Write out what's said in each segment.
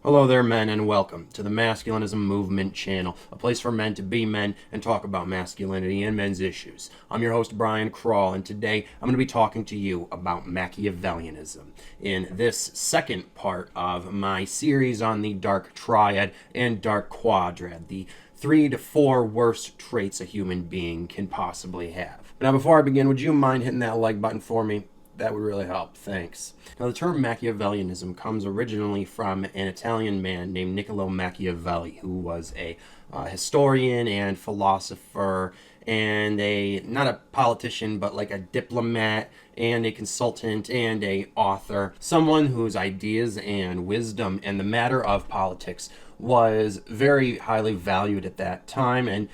Hello there, men, and welcome to the Masculinism Movement channel, a place for men to be men and talk about masculinity and men's issues. I'm your host, Brian Krall, and today I'm going to be talking to you about Machiavellianism in this second part of my series on the Dark Triad and Dark Quadrad, the 3 to 4 worst traits a human being can possibly have. Now, before I begin, would you mind hitting that like button for me? That would really help. Thanks. Now, the term Machiavellianism comes originally from an Italian man named Niccolo Machiavelli, who was a historian and philosopher and not a politician, but like a diplomat and a consultant and a author. Someone whose ideas and wisdom in the matter of politics was very highly valued at that time, and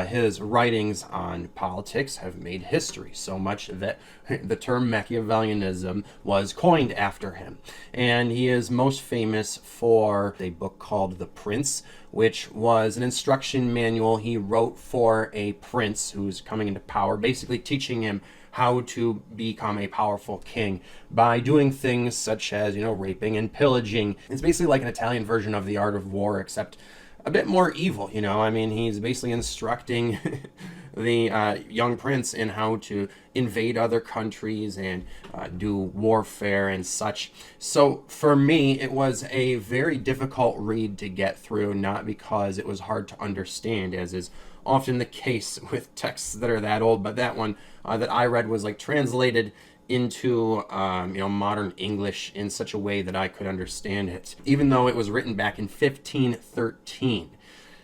his writings on politics have made history, so much that the term Machiavellianism was coined after him. And he is most famous for a book called The Prince, which was an instruction manual he wrote for a prince who's coming into power, basically teaching him how to become a powerful king by doing things such as, raping and pillaging. It's basically like an Italian version of The Art of War, except a bit more evil, he's basically instructing the young prince in how to invade other countries and do warfare and such. So for me, it was a very difficult read to get through, not because it was hard to understand, as is often the case with texts that are that old, but that one that I read was translated into modern English in such a way that I could understand it, even though it was written back in 1513.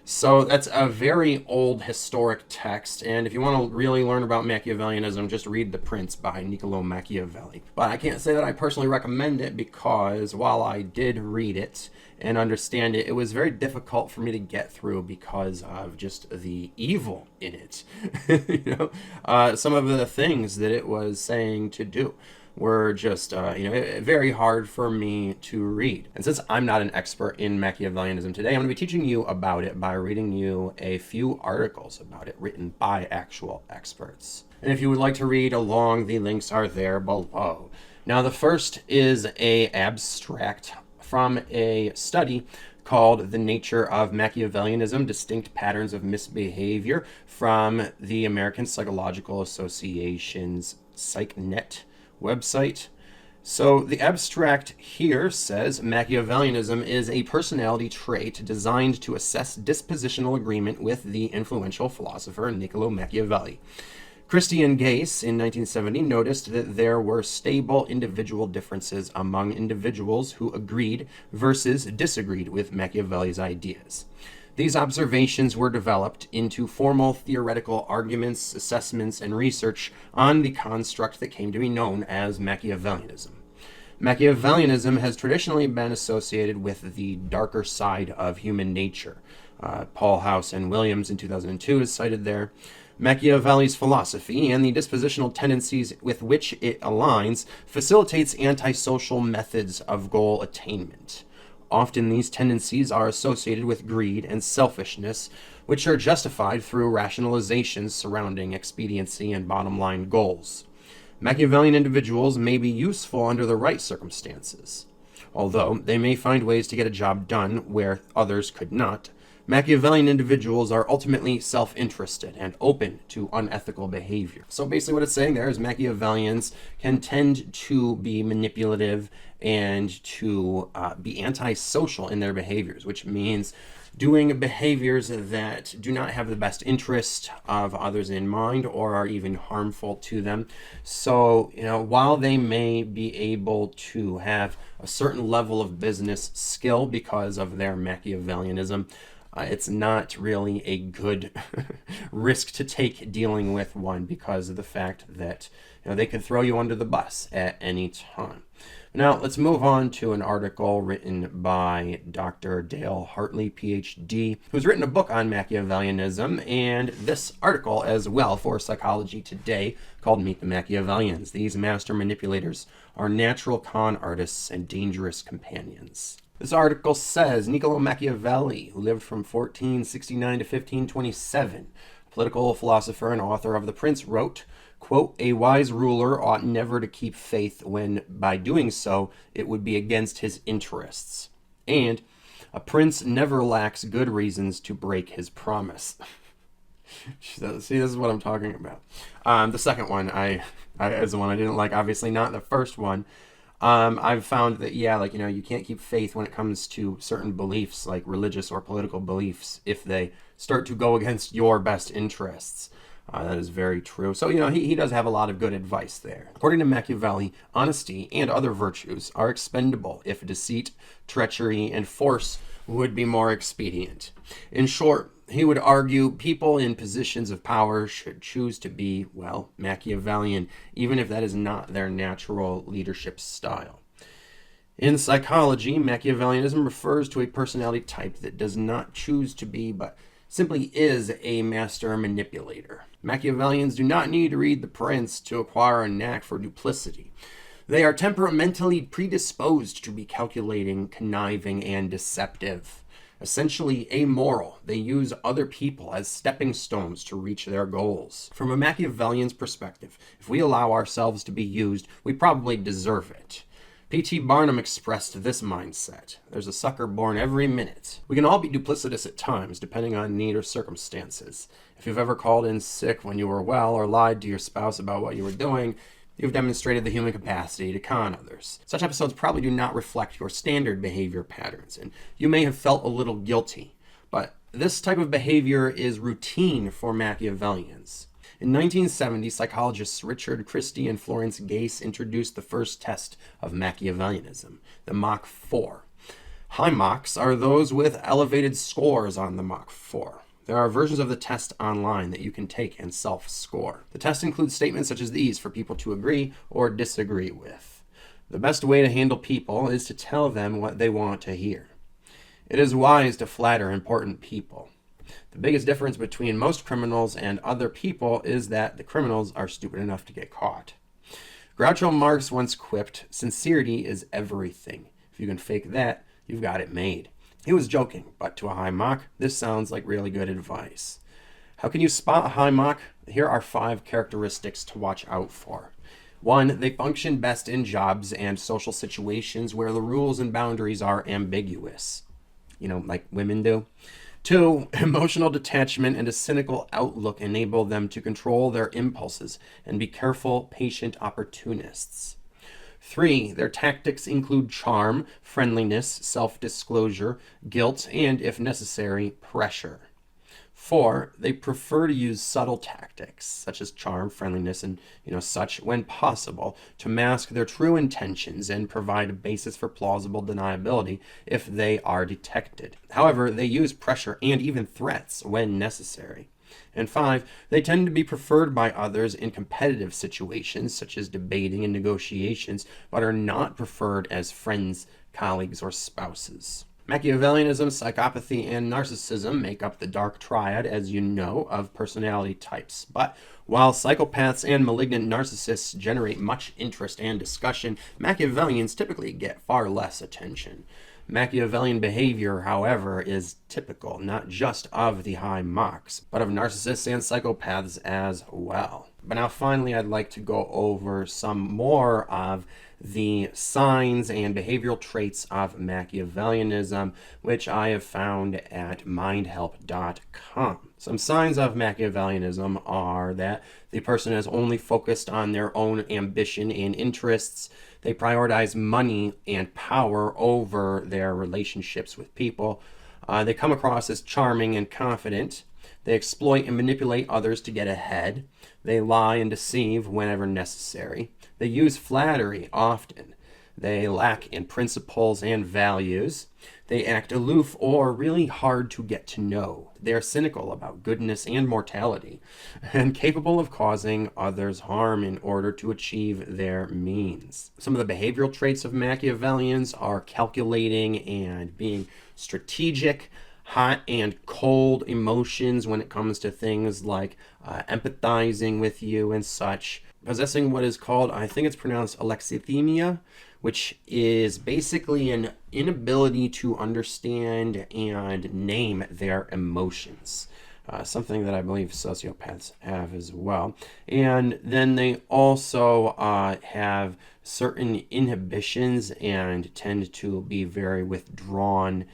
So that's a very old historic text, and if you want to really learn about Machiavellianism, just read The Prince by Niccolo Machiavelli. But I can't say that I personally recommend it, because while I did read it and understand it, it was very difficult for me to get through because of just the evil in it. Some of the things that it was saying to do were just, very hard for me to read. And since I'm not an expert in Machiavellianism today, I'm going to be teaching you about it by reading you a few articles about it written by actual experts. And if you would like to read along, the links are there below. Now, the first is an abstract from a study called The Nature of Machiavellianism, Distinct Patterns of Misbehavior, from the American Psychological Association's PsychNet website. So the abstract here says Machiavellianism is a personality trait designed to assess dispositional agreement with the influential philosopher Niccolo Machiavelli. Christian Gase in 1970 noticed that there were stable individual differences among individuals who agreed versus disagreed with Machiavelli's ideas. These observations were developed into formal theoretical arguments, assessments, and research on the construct that came to be known as Machiavellianism. Machiavellianism has traditionally been associated with the darker side of human nature. Paul House and Williams in 2002 is cited there. Machiavelli's philosophy and the dispositional tendencies with which it aligns facilitates antisocial methods of goal attainment. Often these tendencies are associated with greed and selfishness, which are justified through rationalizations surrounding expediency and bottom-line goals. Machiavellian individuals may be useful under the right circumstances. Although they may find ways to get a job done where others could not, Machiavellian individuals are ultimately self-interested and open to unethical behavior. So basically what it's saying there is Machiavellians can tend to be manipulative and to be antisocial in their behaviors, which means doing behaviors that do not have the best interest of others in mind or are even harmful to them. So, while they may be able to have a certain level of business skill because of their Machiavellianism, it's not really a good risk to take dealing with one, because of the fact that they could throw you under the bus at any time. Now, let's move on to an article written by Dr. Dale Hartley, PhD, who's written a book on Machiavellianism, and this article as well for Psychology Today called Meet the Machiavellians. These master manipulators are natural con artists and dangerous companions. This article says Niccolo Machiavelli, who lived from 1469 to 1527, a political philosopher and author of The Prince, wrote, quote, "A wise ruler ought never to keep faith when, by doing so, it would be against his interests." And A prince never lacks good reasons to break his promise. See, this is what I'm talking about. The second one is the one I didn't like. Obviously not the first one. I've found that, you can't keep faith when it comes to certain beliefs, like religious or political beliefs, if they start to go against your best interests. That is very true. So, he does have a lot of good advice there. According to Machiavelli, honesty and other virtues are expendable if deceit, treachery, and force would be more expedient. In short, he would argue people in positions of power should choose to be, Machiavellian, even if that is not their natural leadership style. In psychology, Machiavellianism refers to a personality type that does not choose to be, but simply is a master manipulator. Machiavellians do not need to read The Prince to acquire a knack for duplicity. They are temperamentally predisposed to be calculating, conniving, and deceptive. Essentially amoral, they use other people as stepping stones to reach their goals. From a Machiavellian's perspective, if we allow ourselves to be used, we probably deserve it. P.T. Barnum expressed this mindset. There's a sucker born every minute. We can all be duplicitous at times, depending on need or circumstances. If you've ever called in sick when you were well or lied to your spouse about what you were doing, you've demonstrated the human capacity to con others. Such episodes probably do not reflect your standard behavior patterns, and you may have felt a little guilty. But this type of behavior is routine for Machiavellians. In 1970, psychologists Richard Christie and Florence Gase introduced the first test of Machiavellianism, the Mach 4. High Machs are those with elevated scores on the Mach 4. There are versions of the test online that you can take and self-score. The test includes statements such as these for people to agree or disagree with. The best way to handle people is to tell them what they want to hear. It is wise to flatter important people. The biggest difference between most criminals and other people is that the criminals are stupid enough to get caught. Groucho Marx once quipped, "Sincerity is everything. If you can fake that, you've got it made." He was joking, but to a high Mach, this sounds like really good advice. How can you spot a high Mach? Here are 5 characteristics to watch out for. 1, they function best in jobs and social situations where the rules and boundaries are ambiguous. Like women do. 2, emotional detachment and a cynical outlook enable them to control their impulses and be careful, patient opportunists. 3, their tactics include charm, friendliness, self-disclosure, guilt, and, if necessary, pressure. 4, they prefer to use subtle tactics, such as charm, friendliness, and such, when possible, to mask their true intentions and provide a basis for plausible deniability if they are detected. However, they use pressure and even threats when necessary. And 5, they tend to be preferred by others in competitive situations, such as debating and negotiations, but are not preferred as friends, colleagues, or spouses. Machiavellianism, psychopathy, and narcissism make up the Dark Triad, as you know, of personality types. But while psychopaths and malignant narcissists generate much interest and discussion, Machiavellians typically get far less attention. Machiavellian behavior, however, is typical not just of the high Machs, but of narcissists and psychopaths as well. But now finally, I'd like to go over some more of the signs and behavioral traits of Machiavellianism, which I have found at mindhelp.com. Some signs of Machiavellianism are that the person is only focused on their own ambition and interests. They prioritize money and power over their relationships with people. They come across as charming and confident. They exploit and manipulate others to get ahead. They lie and deceive whenever necessary. They use flattery often. They lack in principles and values. They act aloof or really hard to get to know. They are cynical about goodness and mortality, and capable of causing others harm in order to achieve their means. Some of the behavioral traits of Machiavellians are calculating and being strategic, hot and cold emotions when it comes to things like empathizing with you and such, possessing what is called, I think it's pronounced alexithymia, which is basically an inability to understand and name their emotions. something that I believe sociopaths have as well. And then they also have certain inhibitions and tend to be very withdrawn.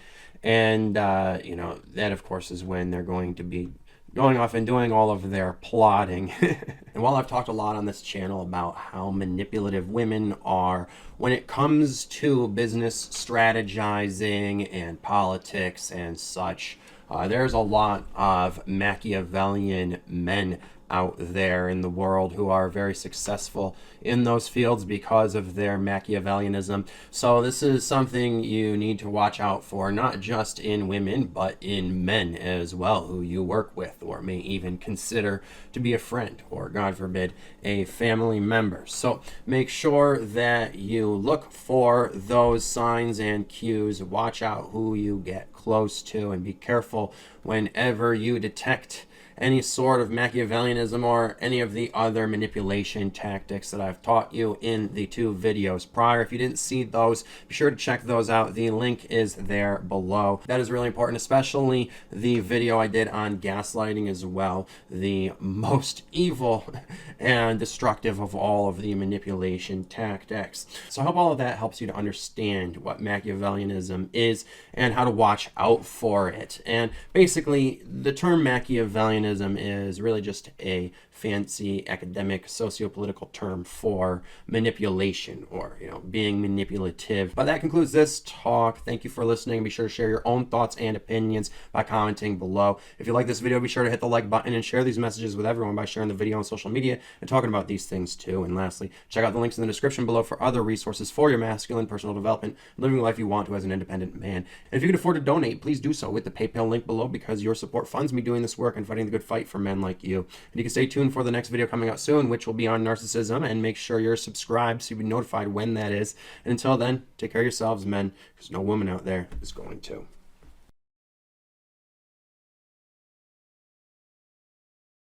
And, that, of course, is when they're going to be going off and doing all of their plotting. And while I've talked a lot on this channel about how manipulative women are when it comes to business strategizing and politics and such, there's a lot of Machiavellian men out there in the world who are very successful in those fields because of their Machiavellianism. So this is something you need to watch out for, not just in women, but in men as well, who you work with or may even consider to be a friend or, God forbid, a family member. So make sure that you look for those signs and cues. Watch out who you get close to and be careful whenever you detect any sort of Machiavellianism or any of the other manipulation tactics that I've taught you in the 2 videos prior. If you didn't see those, be sure to check those out. The link is there below. That is really important, especially the video I did on gaslighting as well, the most evil and destructive of all of the manipulation tactics. So I hope all of that helps you to understand what Machiavellianism is and how to watch out for it. And basically, the term Machiavellianism is really just a fancy academic socio-political term for manipulation or, being manipulative. But that concludes this talk. Thank you for listening. Be sure to share your own thoughts and opinions by commenting below. If you like this video, be sure to hit the like button and share these messages with everyone by sharing the video on social media and talking about these things too. And lastly, check out the links in the description below for other resources for your masculine personal development, living the life you want to as an independent man. And if you can afford to donate, please do so with the PayPal link below, because your support funds me doing this work and fighting the good fight for men like you. And you can stay tuned for the next video coming out soon, which will be on narcissism, and make sure you're subscribed so you'll be notified when that is. And until then, take care of yourselves, men, because no woman out there is going to.